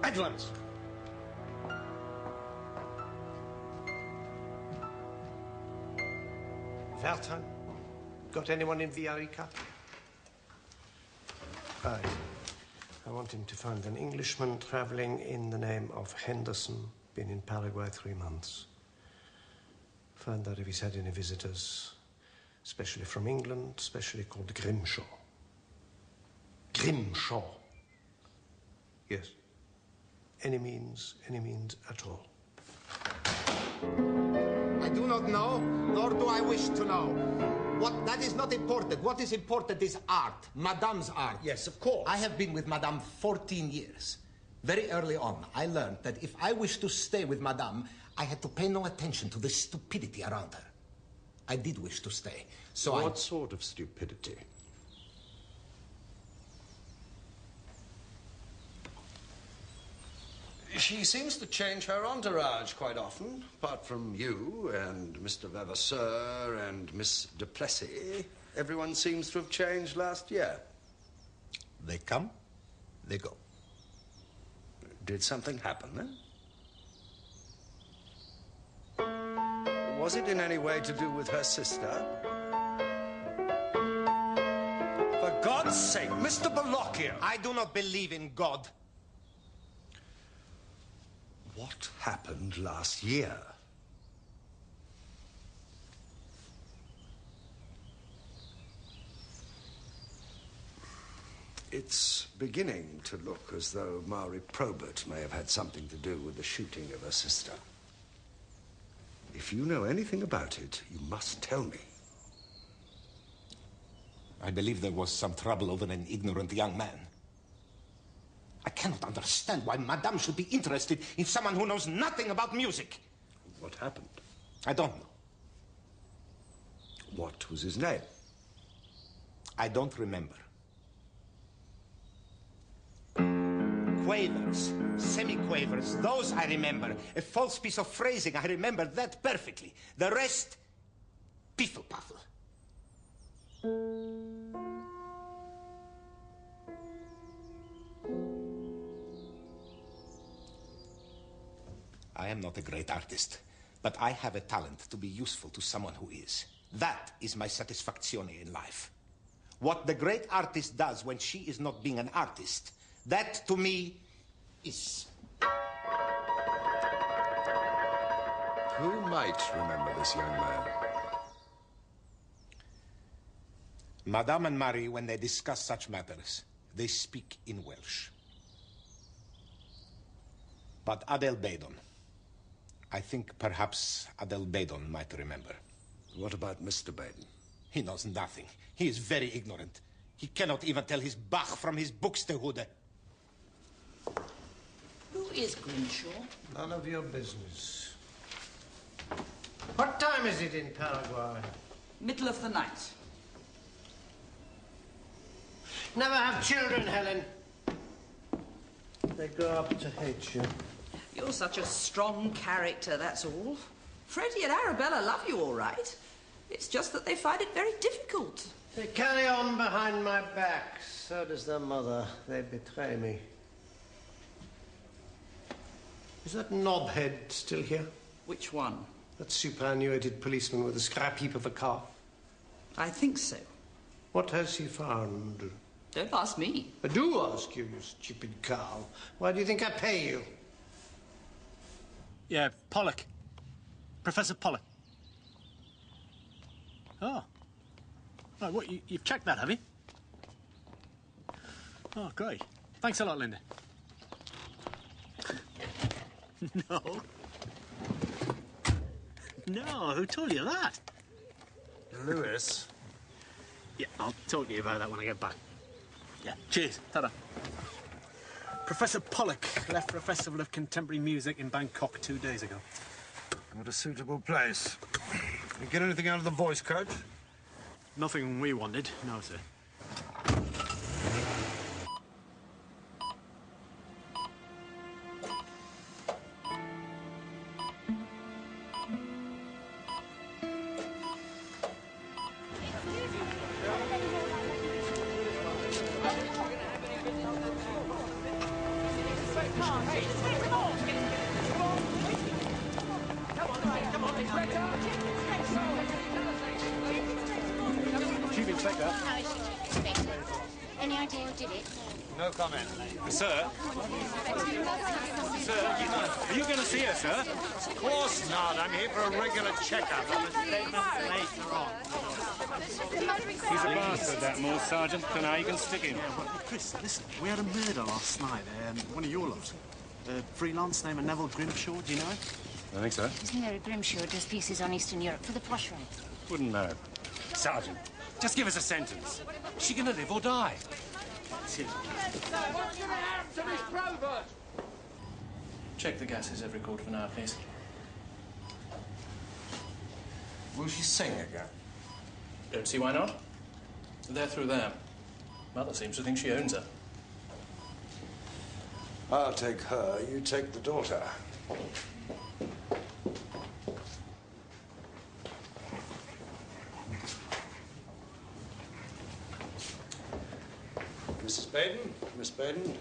Bedlams! Valentine, got anyone in Viarica? Right. I want him to find an Englishman traveling in the name of Henderson, been in Paraguay 3 months. Find out if he's had any visitors, especially from England, especially called Grimshaw. Grimshaw. Yes. Any means at all. I do not know, nor do I wish to know. That is not important. What is important is art, Madame's art. Yes, of course. I have been with Madame 14 years. Very early on, I learned that if I wished to stay with Madame, I had to pay no attention to the stupidity around her. I did wish to stay, so What sort of stupidity? She seems to change her entourage quite often. Apart from you and Mr. Vavasseur and Miss Duplessis, everyone seems to have changed last year. They come, they go. Did something happen then? Was it in any way to do with her sister? For God's sake, Mr. Bellocchio! I do not believe in God. What happened last year? It's beginning to look as though Maury Probert may have had something to do with the shooting of her sister. If you know anything about it, you must tell me. I believe there was some trouble over an ignorant young man. I cannot understand why Madame should be interested in someone who knows nothing about music. What happened? I don't know. What was his name? I don't remember. Quavers, semi-quavers, those I remember. A false piece of phrasing, I remember that perfectly. The rest, piffle-puffle. I am not a great artist, but I have a talent to be useful to someone who is. That is my satisfazione in life. What the great artist does when she is not being an artist, that to me is... Who might remember this young man? Madame and Marie, when they discuss such matters, they speak in Welsh. But Adele Baydon, I think perhaps Adele Baydon might remember. What about Mr. Baydon? He knows nothing. He is very ignorant. He cannot even tell his Bach from his Buxtehude. Who is Grimshaw? None of your business. What time is it in Paraguay? Middle of the night. Never have children, Helen. They grow up to hate you. You're such a strong character, that's all. Freddie and Arabella love you all right. It's just that they find it very difficult. They carry on behind my back. So does their mother. They betray me. Is that knobhead still here? Which one? That superannuated policeman with a scrap heap of a car. I think so. What has he found? Don't ask me. I do ask you, you stupid cow. Why do you think I pay you? Yeah, Pollock. Professor Pollock. Oh. Right, what, you've checked that, have you? Oh, great. Thanks a lot, Linda. No. No, who told you that? Lewis. Yeah, I'll talk to you about that when I get back. Yeah, cheers. Ta-da. Professor Pollock left for a festival of contemporary music in Bangkok 2 days ago. What a suitable place. You get anything out of the voice coach? Nothing we wanted, no, sir. Chief Inspector. Any idea who did it? No comment. Sir? Sir, are you going to see her, sir? Of course not. I'm here for a regular checkup. He's a bastard, that Moore Sergeant. Don't know how you can stick him. Chris, listen, we had a murder last night. One of your lot. A freelance named Neville Grimshaw, do you know him? I think so. Isn't there a Grimshaw does pieces on Eastern Europe for the posh rate? Wouldn't know. Sergeant, just give us a sentence. Is she going to live or die? Check the gases every quarter of an hour, please. Will she sing again? Don't see why not. They're through there. Mother seems to think she owns her. I'll take her, you take the daughter. Mrs. Baden, Miss Baden.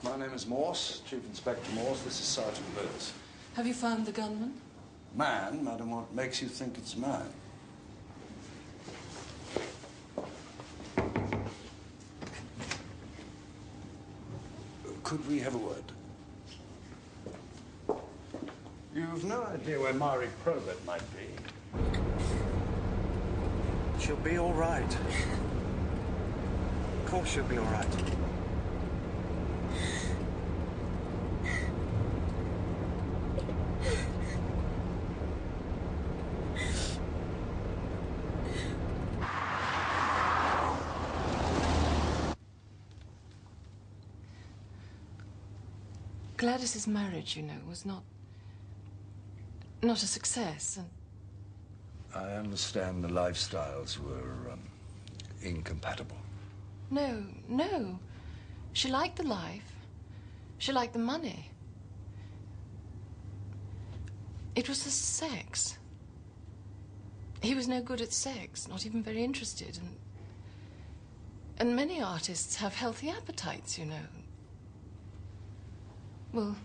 My name is Morse, Chief Inspector Morse. This is Sergeant Lewis. Have you found the gunman? Man, madam, what makes you think it's man? Could we have a word? You've no idea where Mari Probert might be. She'll be all right. Of course she'll be all right. Gladys's marriage, you know, was not a success, and I understand the lifestyles were incompatible. No. She liked the life. She liked the money. It was the sex. He was no good at sex, not even very interested, and many artists have healthy appetites, you know. Well,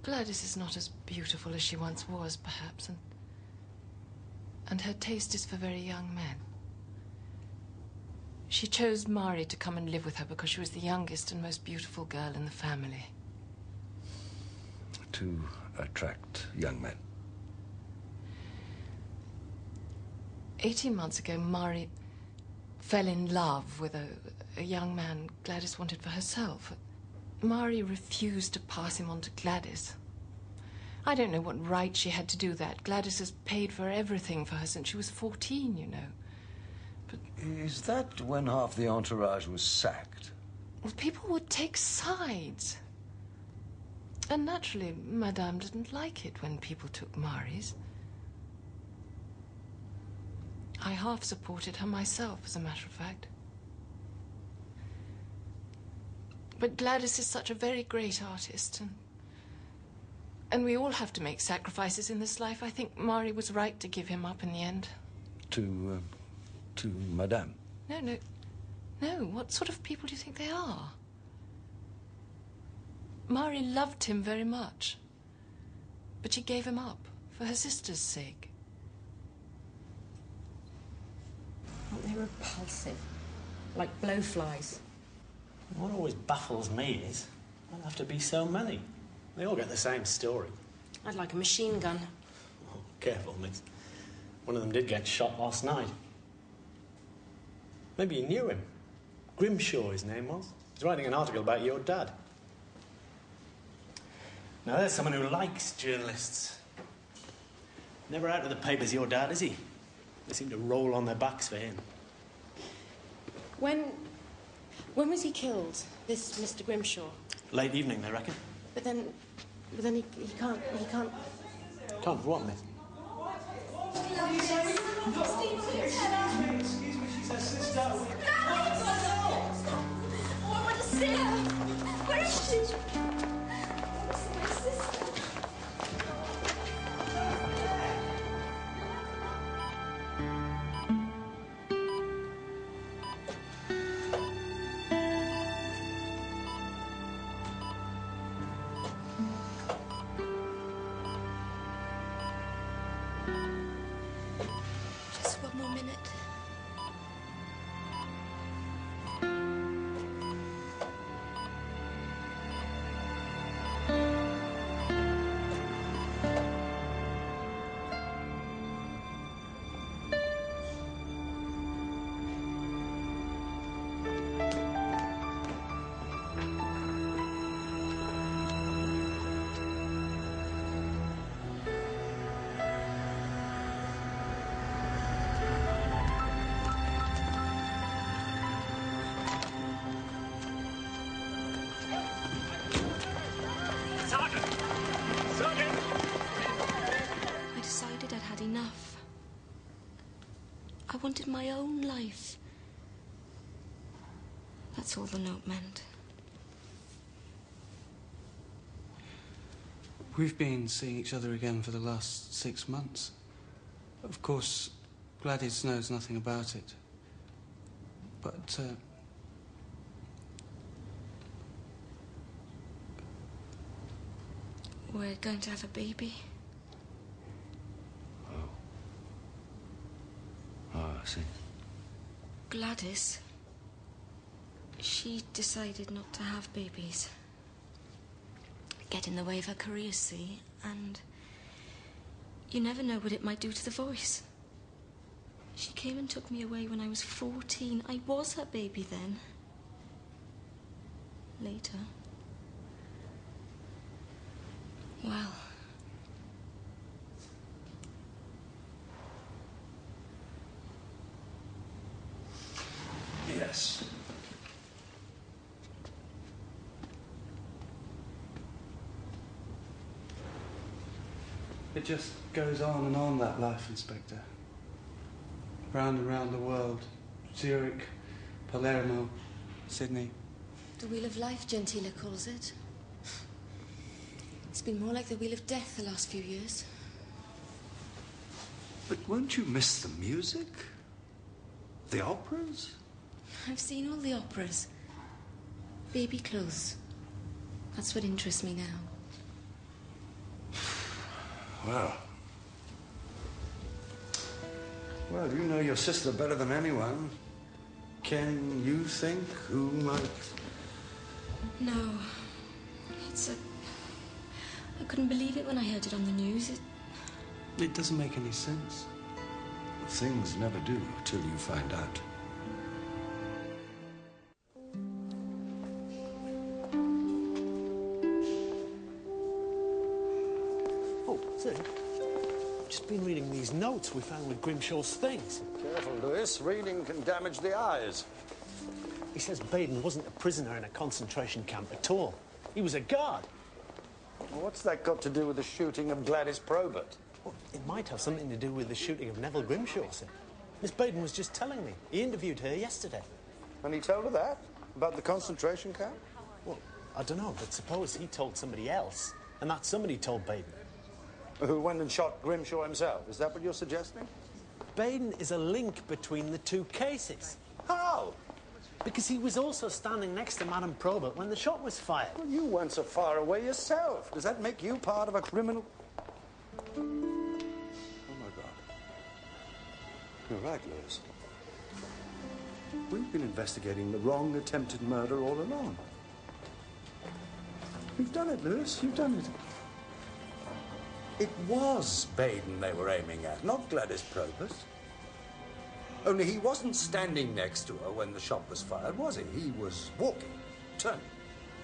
Gladys is not as beautiful as she once was, perhaps, and her taste is for very young men. She chose Mari to come and live with her because she was the youngest and most beautiful girl in the family. To attract young men. 18 months ago, Mari fell in love with a young man Gladys wanted for herself. Mari refused to pass him on to Gladys. I don't know what right she had to do that. Gladys has paid for everything for her since she was 14, you know. But Is that when half the entourage was sacked? well, people would take sides. And naturally, Madame didn't like it when people took Mari's. I half supported her myself, as a matter of fact. But Gladys is such a very great artist, and we all have to make sacrifices in this life. I think Mari was right to give him up in the end. To Madame? No. What sort of people do you think they are? Mari loved him very much, but she gave him up for her sister's sake. Aren't they repulsive? Like blowflies. What always baffles me is there'll have to be so many. They all get the same story. I'd like a machine gun. Oh, careful, miss. One of them did get shot last night. Maybe you knew him. Grimshaw, his name was. He's writing an article about your dad. Now, there's someone who likes journalists. Never out of the papers, your dad, is he? They seem to roll on their backs for him. When was he killed, this Mr. Grimshaw? Late evening, they reckon. But then he can't... Can't for what, miss? Excuse me, she's her sister. Oh, I want to see her. Where is she? Where's my sister? wanted my own life. That's all the note meant. We've been seeing each other again for the last 6 months. Of course, Gladys knows nothing about it. But, We're going to have a baby. Oh, I see. Gladys, she decided not to have babies. Get in the way of her career, see? And you never know what it might do to the voice. She came and took me away when I was 14. I was her baby then. Later. Well. Yes. it just goes on, that life, Inspector. Round and round the world. Zurich, Palermo, Sydney. The Wheel of Life, Gentile calls it. It's been more like the Wheel of Death the last few years. But won't you miss the music? The operas? I've seen all the operas. Baby clothes. That's what interests me now. Well, you know your sister better than anyone. Can you think who might... No. I couldn't believe it when I heard it on the news. It doesn't make any sense. Things never do till you find out. Oh, sir. Just been reading these notes we found with Grimshaw's things. Careful, Lewis. Reading can damage the eyes. He says Baden wasn't a prisoner in a concentration camp at all. He was a guard. Well, what's that got to do with the shooting of Gladys Probert? Well, it might have something to do with the shooting of Neville Grimshaw, sir. Miss Baden was just telling me. He interviewed her yesterday. And he told her that? About the concentration camp? Well, I don't know, but suppose he told somebody else, and that somebody told Baden. Who went and shot Grimshaw himself? Is that what you're suggesting? Baden is a link between the two cases. How? Because he was also standing next to Madame Probert when the shot was fired. Well, you weren't so far away yourself. Does that make you part of a criminal... Oh, my God. You're right, Lewis. We've been investigating the wrong attempted murder all along. You've done it, Lewis. You've done it. It was Baden they were aiming at, not Gladys Probert. Only he wasn't standing next to her when the shot was fired, was he? He was walking, turning.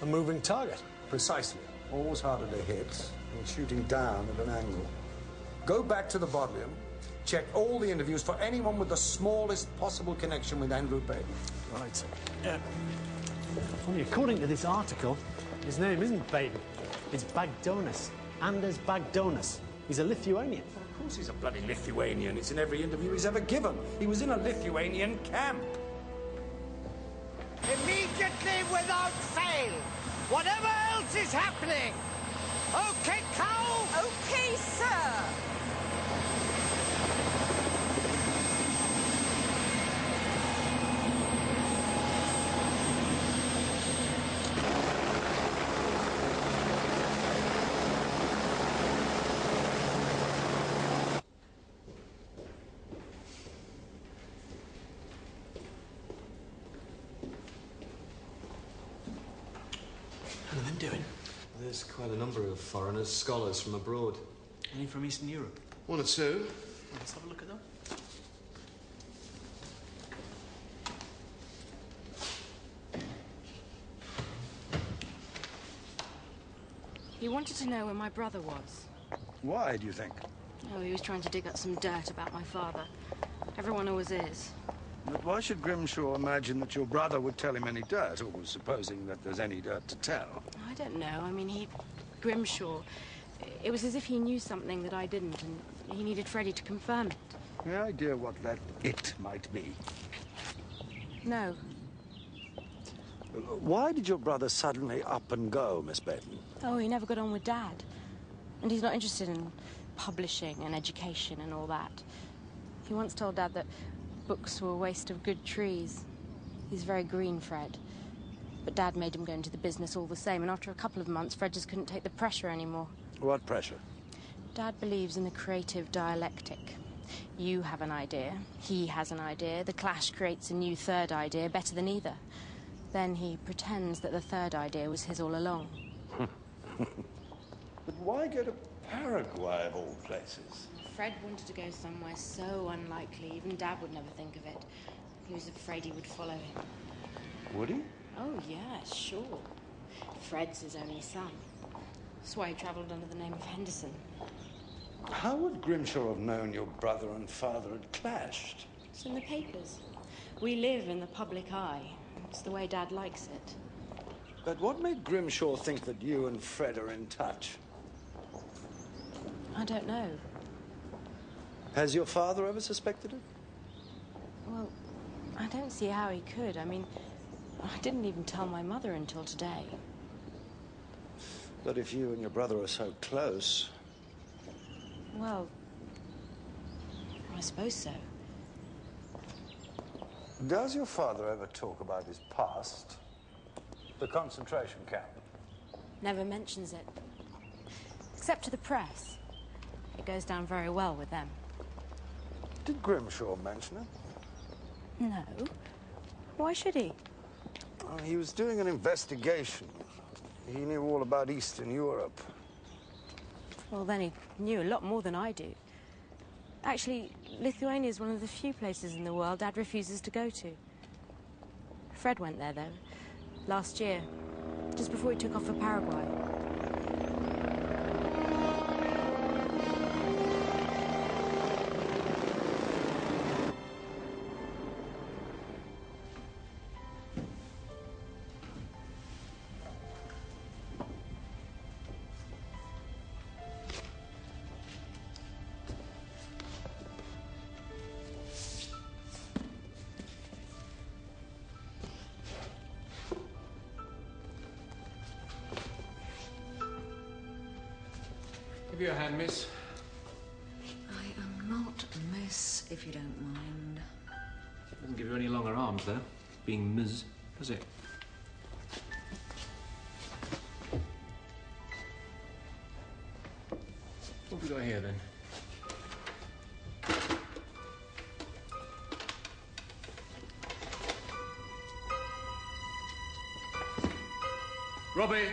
A moving target. Precisely. Always harder to hit than shooting down at an angle. Go back to the Bodleian, check all the interviews for anyone with the smallest possible connection with Andrew Baden. Right. Only according to this article, his name isn't Baden. It's Bagdonas. Anders Bagdonas. He's a Lithuanian. Of course he's a bloody Lithuanian. It's in every interview he's ever given. He was in a Lithuanian camp. Immediately, without fail, whatever else is happening. Okay, cow? Okay, sir. What are they doing? There's quite a number of foreigners, scholars from abroad. Any from Eastern Europe? One or two. Let's have a look at them. He wanted to know where my brother was. Why, do you think? Oh, he was trying to dig up some dirt about my father. Everyone always is. But why should Grimshaw imagine that your brother would tell him any dirt, or supposing that there's any dirt to tell? I don't know. I mean, Grimshaw, it was as if he knew something that I didn't, and he needed Freddie to confirm it. Any idea what that it might be? No. Why did your brother suddenly up and go, Miss Baden? Oh, he never got on with Dad. And he's not interested in publishing and education and all that. He once told Dad that books were a waste of good trees. He's very green, Fred. But Dad made him go into the business all the same, and after a couple of months, Fred just couldn't take the pressure anymore. What pressure? Dad believes in the creative dialectic. You have an idea, he has an idea, the clash creates a new third idea, better than either. Then he pretends that the third idea was his all along. But why go to Paraguay, of all places? Fred wanted to go somewhere so unlikely, even Dad would never think of it. He was afraid he would follow him. Would he? Oh, yeah, sure. Fred's his only son. That's why he travelled under the name of Henderson. How would Grimshaw have known your brother and father had clashed? It's in the papers. We live in the public eye. It's the way Dad likes it. But what made Grimshaw think that you and Fred are in touch? I don't know. Has your father ever suspected it? Well, I don't see how he could. I mean, I didn't even tell my mother until today. But if you and your brother are so close... Well, I suppose so. Does your father ever talk about his past? The concentration camp? Never mentions it. Except to the press. It goes down very well with them. Did Grimshaw mention it? No. Why should he? Oh, he was doing an investigation. He knew all about Eastern Europe. Well, then he knew a lot more than I do. Actually, Lithuania is one of the few places in the world Dad refuses to go to. Fred went there, though, last year, just before he took off for Paraguay. Give you a hand, miss. I am not Miss, if you don't mind. Doesn't give you any longer arms, though, being Ms., does it? What have we got here, then? Robbie!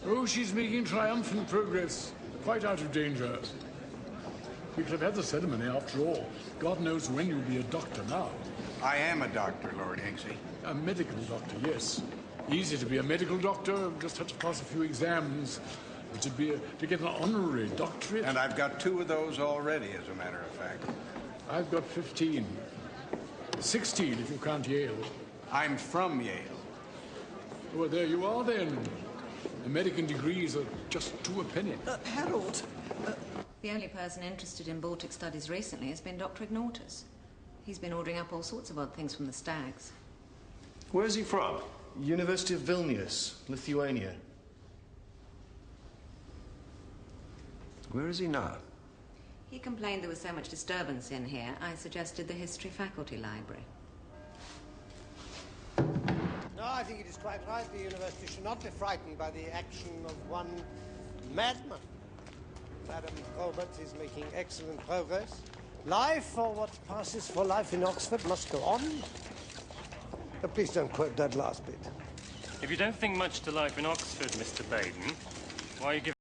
Oh, she's making triumphant progress. Quite out of danger. We could have had the ceremony after all. God knows when you'll be a doctor now. I am a doctor, Lord Hingsey. A medical doctor, yes. Easy to be a medical doctor. Just had to pass a few exams. But to get an honorary doctorate. And I've got 2 of those already, as a matter of fact. I've got 15. 16 if you count Yale. I'm from Yale. Well, there you are then. American degrees are just 2 a penny. Harold. The only person interested in Baltic studies recently has been Dr. Ignatius. He's been ordering up all sorts of odd things from the Stags. Where's he from? University of Vilnius, Lithuania. Where is he now? He complained there was so much disturbance in here, I suggested the History Faculty Library. No, I think it is quite right. The university should not be frightened by the action of one madman. Madam Robert is making excellent progress. Life, or what passes for life in Oxford, must go on. Please don't quote that last bit. If you don't think much to life in Oxford, Mr. Baden, why are you giving